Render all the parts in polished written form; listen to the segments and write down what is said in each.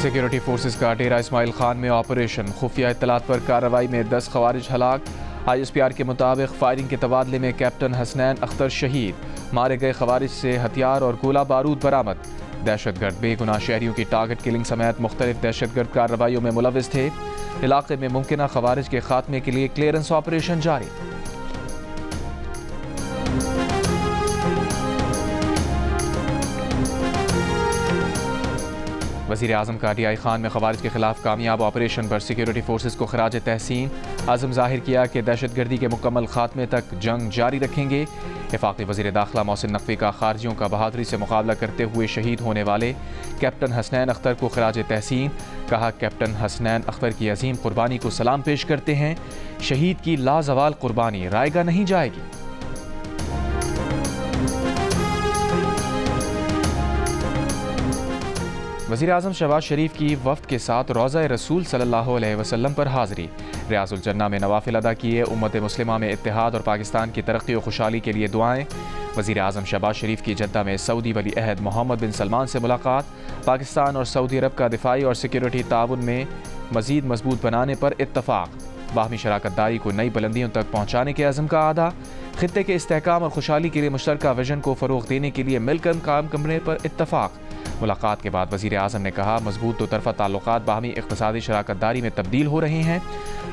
Security forces का डेरा इस्माइल खान में operation, खुफिया इत्तलात पर कार्रवाई में 10 खवारिज हलाक। ISPR के मुताबिक फायरिंग के तबादले में कैप्टन हसनैन अख्तर शहीद। मारे गए खवारिज से हथियार और गोला बारूद बरामद। दहशतगर्द बेगुनाह शहरियों की टारगेट किलिंग समेत मुख्तलिफ दहशतगर्द कार्रवाइयों में मुलविस थे। इलाके में मुमकिन खवारिज के खात्मे के लिए क्लियरेंस ऑपरेशन जारी। वज़ीर आज़म का DI खान में खवारिज के खिलाफ कामयाब ऑपरेशन पर सिक्योरिटी फोर्सेस को खराज तहसीन। आज़म जाहिर किया कि दहशतगर्दी के मुकम्मल खात्मे तक जंग जारी रखेंगे। वफाकी वज़ीर दाखिला मोहसिन नकवी का खारजियों का बहादुरी से मुकाबला करते हुए शहीद होने वाले कैप्टन हसनैन अख्तर को खराज तहसीन। कहा, कैप्टन हसनैन अख्तर की अजीम कुर्बानी को सलाम पेश करते हैं। शहीद की लाजवाल कुर्बानी रायगा नहीं जाएगी। वज़ीर आज़म शहबाज शरीफ की वफ़द के साथ रोज़ा रसूल सल्लल्लाहु अलैहि वसल्लम पर हाज़री। रियाज़ुल जन्ना में नवाफिल अदा किए। उम्मत मुस्लिमा में इत्तेहाद और पाकिस्तान की तरक्की और खुशहाली के लिए दुआएं। वज़ीर आज़म शहबाज शरीफ की जद्दा में सऊदी वली अहद मोहम्मद बिन सलमान से मुलाकात। पाकिस्तान और सऊदी अरब का दिफाई और सिक्योरिटी ताउन में मज़ीद मजबूत बनाने पर इत्तफ़ाक़। बाहमी शराकत दारी को नई बुलंदियों तक पहुँचाने के अज़म का आदा। खित्ते के इस्तेहकाम और खुशहाली के लिए मुश्तरका विजन को फ़रोग़ देने के लिए मिलकर काम करने पर इत्तफ़ाक़। मुलाकात के बाद वज़ीर आज़म ने कहा, मजबूत दो तरफ़ा ताल्लुक़ात बाहमी इक़्तिसादी शराकत दारी में तब्दील हो रहे हैं।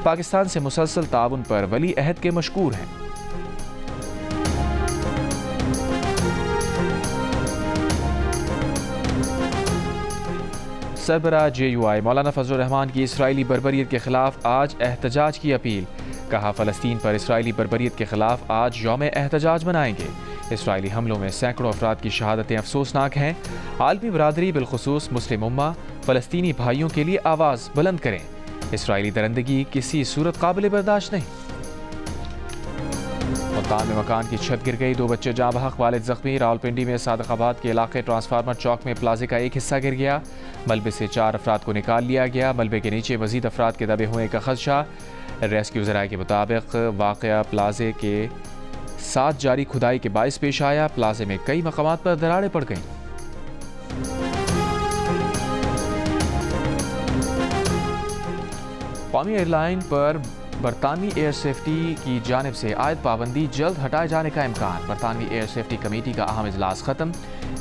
पाकिस्तान से मुसलसल ताउन पर वली अहद के मशकूर हैं। सरबरा JUI मौलाना फजल रहमान की इसराइली बर्बरियत के खिलाफ आज एहतजाज की अपील। कहा, फ़लस्तीन पर इसराइली बर्बरियत के खिलाफ आज यौम एहतजाज मनाएंगे। इसराइली हमलों में सैकड़ों अफराद की शहादतें अफसोसनाक हैं। आलमी बरादरी बिलखुसूस मुस्लिम उम्मा फ़लस्तीनी भाइयों के लिए आवाज़ बुलंद करें। इसराइली दरंदगी किसी सूरत काबिल बर्दाश्त नहीं। मुल्तान में मकान की छत गिर गई, 2 बच्चे जाँ बहक, वालिद जख्मी। रावलपिंडी में सादकाबाद के इलाके ट्रांसफार्मर चौक में प्लाजे का एक हिस्सा गिर गया। मलबे से 4 अफराद को निकाल लिया गया। मलबे के नीचे मजीद अफराद के दबे होने का खदशा। रेस्क्यू ज़राए के मुताबिक वाक़या प्लाजे के साथ जारी खुदाई के बायस पेश आया। प्लाजे में कई मकामात पर दरारें पड़ गईं। कौमी एयरलाइन पर बरतानवी एयर सेफ्टी की जानिब से आयद पाबंदी जल्द हटाए जाने का इम्कान। बरतानवी एयर सेफ्टी कमेटी का अहम इजलास ख़त्म।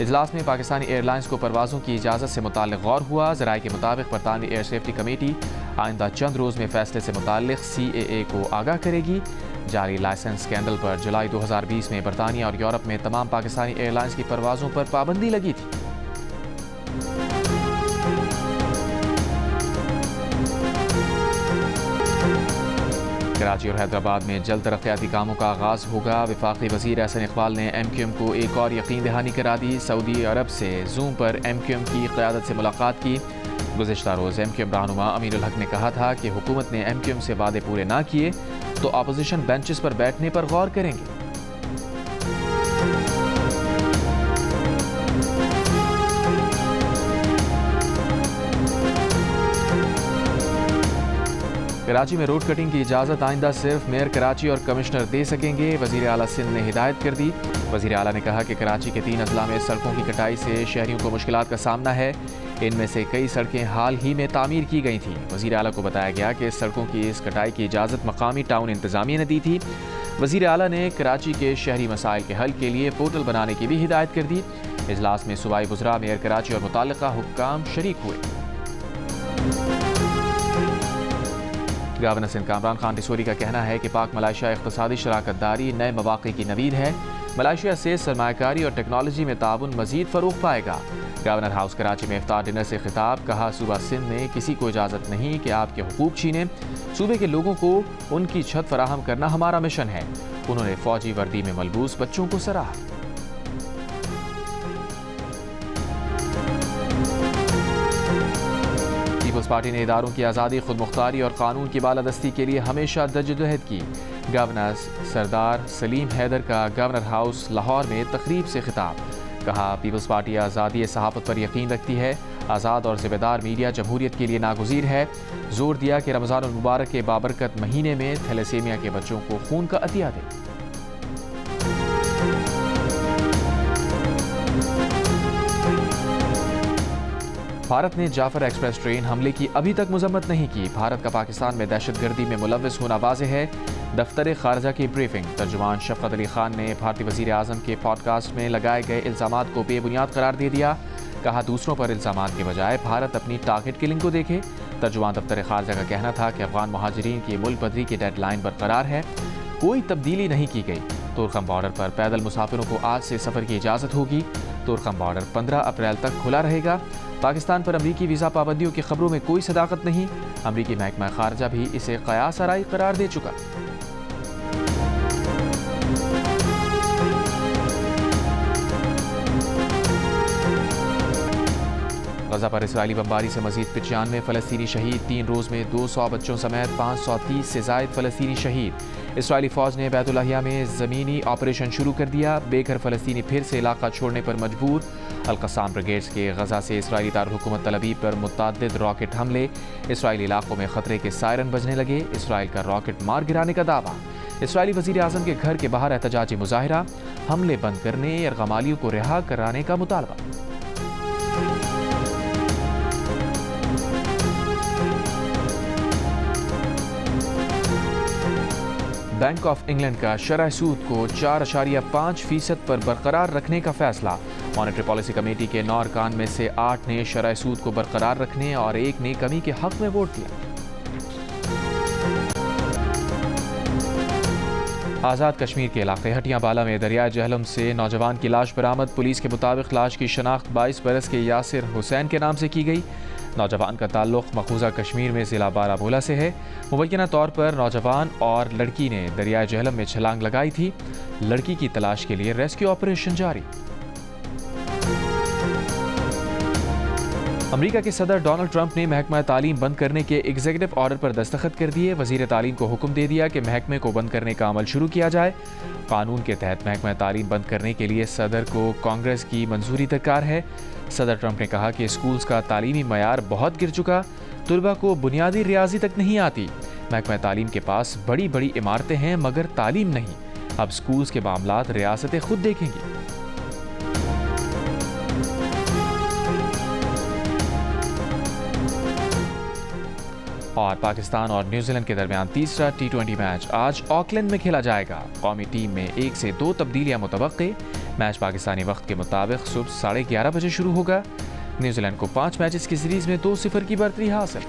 इजलास में पाकिस्तानी एयरलाइंस को परवाज़ों की इजाज़त से मुताल्लिक़ गौर हुआ। ज़राए के मुताबिक बरतानवी एयर सेफ्टी कमेटी आइंदा चंद रोज़ में फ़ैसले से मुताल्लिक़ CAA को आगाह करेगी। जारी लाइसेंस स्कैंडल पर जुलाई 2020 में बरतानिया और यूरोप में तमाम पाकिस्तानी एयरलाइंस की परवाज़ों पर पाबंदी लगी थी। कराची और हैदराबाद में जल्द तरक्याती कामों का आगाज़ होगा। वफाकी वज़ीर एहसन इकबाल ने MQM को एक और यकीन दहानी करा दी। सऊदी अरब से जूम पर MQM की क़यादत से मुलाकात की। गुज़िश्ता रोज़ MQM रहनुमा अमीरुल हक ने कहा था कि हुकूमत ने MQM से वादे पूरे ना किए तो अपोजिशन बेंचेस पर बैठने पर गौर करेंगे। कराची में रोड कटिंग की इजाज़त आइंदा सिर्फ मेयर कराची और कमिश्नर दे सकेंगे। वज़ीर आला सिंध ने हिदायत कर दी। वज़ीर आला ने कहा कि कराची के 3 अजला में सड़कों की कटाई से शहरियों को मुश्किलात का सामना है। इनमें से कई सड़कें हाल ही में तामीर की गई थीं। वज़ीर आला को बताया गया कि सड़कों की इस कटाई की इजाज़त मकामी टाउन इंतज़ामिया ने दी थी। वज़ीर आला ने कराची के शहरी मसाइल के हल के लिए पोर्टल बनाने की भी हिदायत कर दी। इजलास में सूबाई वज़रा, मेयर कराची और मुताल्लिक़ा हुक्काम शरीक हुए। गवर्नर सिंध कामरान खान टिसोरी का कहना है कि पाक मलाइशिया इक़्तिसादी शराकत दारी नए मौक़े की नवीद है। मलाइशिया से सरमायाकारी और टेक्नोलॉजी में ताउन मज़ीद फ़रोग़ पाएगा। गवर्नर हाउस कराची में इफ्तार डिनर से खिताब। कहा, सूबा सिंध में किसी को इजाज़त नहीं कि आपके हुकूक छीने। सूबे के लोगों को उनकी छत फराहम करना हमारा मिशन है। उन्होंने फ़ौजी वर्दी में मलबूस बच्चों को सराहा। पीपल्स पार्टी ने इदारों की आज़ादी, खुद मुख्तारी और कानून की बालादस्ती के लिए हमेशा जद्दोजहद की। गवर्नर सरदार सलीम हैदर का गवर्नर हाउस लाहौर में तकरीब से खिताब। कहा, पीपल्स पार्टी आज़ादी सहाफ़त पर यकीन रखती है। आज़ाद और ज़िम्मेदार मीडिया जमहूरियत के लिए नागुज़ीर है। जोर दिया कि रमज़ानुल मुबारक के बाबरकत महीने में थैलेसीमिया के बच्चों को खून का अतिया दें। भारत ने जाफर एक्सप्रेस ट्रेन हमले की अभी तक मजम्मत नहीं की। भारत का पाकिस्तान में दहशतगर्दी में मुलव्वस होना वाज़ेह है। दफ्तर खारजा की ब्रीफिंग। तर्जुमान शफकत अली खान ने भारतीय वज़ीर आज़म के पॉडकास्ट में लगाए गए इल्ज़ामात को बेबुनियाद करार दे दिया। कहा, दूसरों पर इल्ज़ामात के बजाय भारत अपनी टारगेट किलिंग को देखे। तर्जुमान दफ्तर खारजा का कहना था कि अफगान महाजरीन की मुल्क बदरी की डेडलाइन बरकरार है, कोई तब्दीली नहीं की गई। तुर्कम बॉर्डर पर पैदल मुसाफिरों को आज से सफ़र की इजाज़त होगी। तुर्कम बॉर्डर 15 अप्रैल तक खुला रहेगा। पाकिस्तान पर अमरीकी वीज़ा पाबंदियों की खबरों में कोई सदाकत नहीं। अमरीकी महकमा खारजा भी इसे क़यास आराई करार दे चुका। गजा पर इसराइली बमबारी से मजीद 95 फ़लस्तीनी शहीद। 3 रोज़ में 200 बच्चों समेत 530 से ज़ायद फ़लस्तीनी शहीद। इसराइली फ़ौज ने बैतुल-लाहिया में ज़मीनी ऑपरेशन शुरू कर दिया। बेघर फ़लस्तीनी फिर से इलाका छोड़ने पर मजबूर। अल-क़स्साम ब्रिगेड्स के गजा से इसराइली दारुल-हुकूमत तल अवीव पर मुतअद्दिद रॉकेट हमले। इसराइली इलाकों में ख़तरे के सायरन बजने लगे। इसराइल का रॉकेट मार गिराने का दावा। इसराइली वज़ीर आज़म के घर के बाहर एहतजाजी मुज़ाहिरा। हमले बंद करने, यरगमालियों को रिहा कराने का मुतालबा। बैंक ऑफ इंग्लैंड का शरह सूद को 4.5% पर बरकरार रखने का फैसला। मॉनेटरी पॉलिसी कमेटी के 9 अरकान में से 8 ने शरह सूद को बरकरार रखने और 1 ने कमी के हक में वोट दिया। आज़ाद कश्मीर के इलाके हटियां बाला में दरियाए जहलम से नौजवान की लाश बरामद। पुलिस के मुताबिक लाश की शनाख्त 22 बरस के यासिर हुसैन के नाम से की गई। नौजवान का ताल्लुक़ मकबूजा कश्मीर में ज़िला बारामूला से है। मुबैना तौर पर नौजवान और लड़की ने दरियाए जहलम में छलांग लगाई थी। लड़की की तलाश के लिए रेस्क्यू ऑपरेशन जारी। अमेरिका के सदर डोनाल्ड ट्रंप ने महकमा तालीम बंद करने के एग्जीक्यूटिव ऑर्डर पर दस्तखत कर दिए। वज़ीर तालीम को हुक्म दे दिया कि महकमे को बंद करने का अमल शुरू किया जाए। कानून के तहत महकमा तालीम बंद करने के लिए सदर को कांग्रेस की मंजूरी दरकार है। सदर ट्रंप ने कहा कि स्कूल्स का तालीमी मयार बहुत गिर चुका, तुलबा को बुनियादी रियाजी तक नहीं आती। महकमा तालीम के पास बड़ी बड़ी इमारतें हैं मगर तालीम नहीं। अब स्कूल्स के मामलात रियासतें खुद देखेंगी। और पाकिस्तान और न्यूजीलैंड के दरमियान तीसरा T20 मैच आज ऑकलैंड में खेला जाएगा। कौमी टीम में 1 से 2 तब्दीलियां मुतवक्के। मैच पाकिस्तानी वक्त के मुताबिक सुबह 11:30 बजे शुरू होगा। न्यूजीलैंड को 5 मैचेस की सीरीज में 2-0 की बढ़त हासिल।